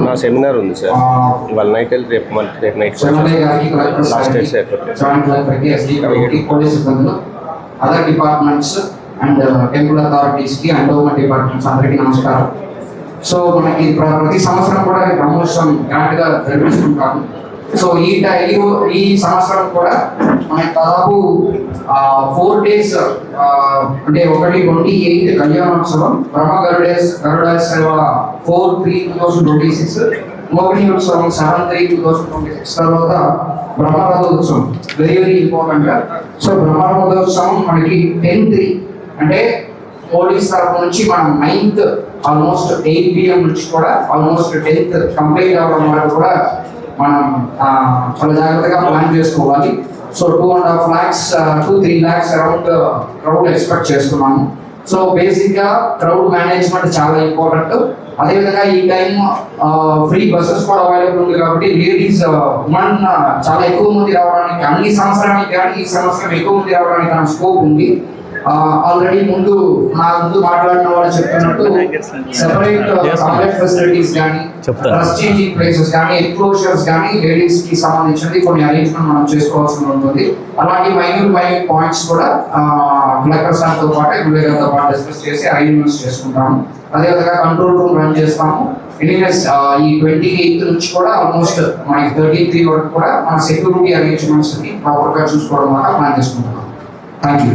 నా సెమినార్ ఉంది సార్, వాళ్ళ నైట్ వెళ్ళి రేపు night last dates other departments and temple authorities కి అండ్ గవర్నమెంట్ డిపార్ట్మెంట్స్ అందరికీ నమస్కారం. సో మనకి ప్రతి సంవత్సరం కూడా బ్రహ్మోత్సవం గ్రాండ్ గా జరిపిస్తుంటాము. సో ఈ సంవత్సరం కూడా మనకి దాదాపు 4 days అంటే 1-28 కళ్యాణోత్సవం, బ్రహ్మ గరుడ సేవ 4/3/2026, మోగిని ఉత్సవం 7/3/2026, తర్వాత బ్రహ్మరథోత్సవం వెరీ వెరీ ఇంపార్టెంట్. సో బ్రహ్మరథోత్సవం మనకి 10/3 అంటే పోలీస్ తరఫు నుంచి మనం 9th ఆల్మోస్ట్ 8 PM నుంచి కూడా ఆల్మోస్ట్ 10th కంప్లీట్ అవ్వడం వరకు కూడా మనం చాలా జాగ్రత్తగా ప్లాన్ చేసుకోవాలి. So 2.5 lakhs 2-3 lakhs around crowd expect చేస్తున్నాము. సో బేసిక్ గా క్రౌడ్ మేనేజ్మెంట్ చాలా ఇంపార్టెంట్. అదేవిధంగా ఈ టైం ఫ్రీ బస్సెస్ కూడా అవైలబుల్ ఉంది కాబట్టి లేడీస్ ఉమెన్ చాలా ఎక్కువ మంది రావడానికి, అన్ని సంవత్సరానికి కానీ ఈ సంవత్సరం ఎక్కువ మంది రావడానికి స్కోప్ ఉంది. ఆల్రెడీ ముందు మాట్లాడిన వాళ్ళు చెప్తున్నట్టు సెపరేట్ టాయిలెట్ ఫెసిలిటీస్ కానీ, డ్రెస్ చేంజింగ్ ప్లేసెస్ కానీ, ఎక్స్ప్లోజర్స్ కానీ లేడీస్ కి సంబంధించింది కొన్ని అరేంజ్మెంట్ మనం చేసుకోవాల్సి ఉంటుంది. అలాంటి మైన్యూట్ పాయింట్స్ కూడా కలెక్టర్ సార్ తో పాటు ఎమ్మెల్యే గారితో పాటు డిస్కస్ చేసి అరేంజ్మెంట్స్ చేసుకుంటాము. అదేవిధంగా కంట్రోల్ రూమ్ రన్ చేస్తాము. ఎనీవేస్ ఈ 28th నుంచి కూడా ఆల్మోస్ట్ మనకి 33 వరకు కూడా మన సెక్యూరిటీ అరేంజ్మెంట్స్ ని ప్రాపర్ గా చూసుకోవడం వల్ల ప్లాన్ చేసుకుంటున్నాం. Thank you.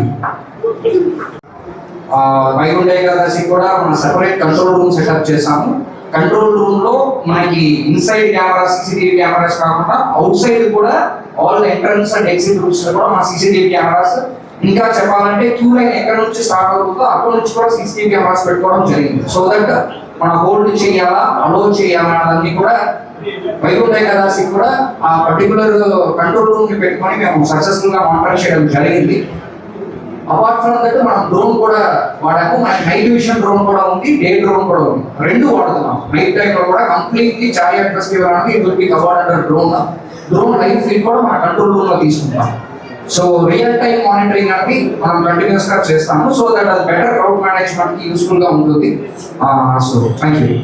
వైకుంఠ ఏకాదశి కూడా మనం సెపరేట్ కంట్రోల్ రూమ్ సెటప్ చేసాము. కంట్రోల్ రూమ్ లో మనకి ఇన్సైడ్ కెమెరాస్, CCTV కెమెరాస్ కాకుండా అవుట్ సైడ్ కూడా all entrance and exit rooms లో కూడా మన CCTV కెమెరాస్, ఇంకా చెప్పాలంటే క్యూ లైన్ ఎక్కడ నుంచి స్టార్ట్ అవుతుందో అక్కడ నుంచి కూడా CCTV కెమెరాస్ పెట్టుకోవడం జరిగింది. సో దట్ మన హోల్డ్ చేయాలా, అలో చేయాలా అన్నది కూడా వైకుంఠ ఏకాదశి కూడా ఆ పర్టికులర్ కంట్రోల్ రూమ్ ని పెట్టుకొని మేము సక్సెస్ఫుల్ గా మానిటర్ చేయడం జరిగింది. అపార్ట్ ఫ్రమ్ దట్ మనం డ్రోన్ కూడా వాడాము. మనకి నైట్ విషన్ డ్రోన్ కూడా ఉంది, డే డ్రోన్ కూడా ఉంది, రెండు వాడుతున్నాం. నైట్ టైం లో కూడా కంప్లీట్లీ చారియట్ ఫెస్టివల్ అనేది it will be covered under drone live feed కూడా మన కంట్రోల్ రూమ్ లో తీసుకుంటాం. సో రియల్ టైం మానిటరింగ్ అనేది మనం కంటిన్యూస్ గా చేస్తాము. సో దట్ అది బెటర్ క్రౌడ్ మేనేజ్మెంట్ కి యూస్ఫుల్ గా ఉంటుంది. So thank you.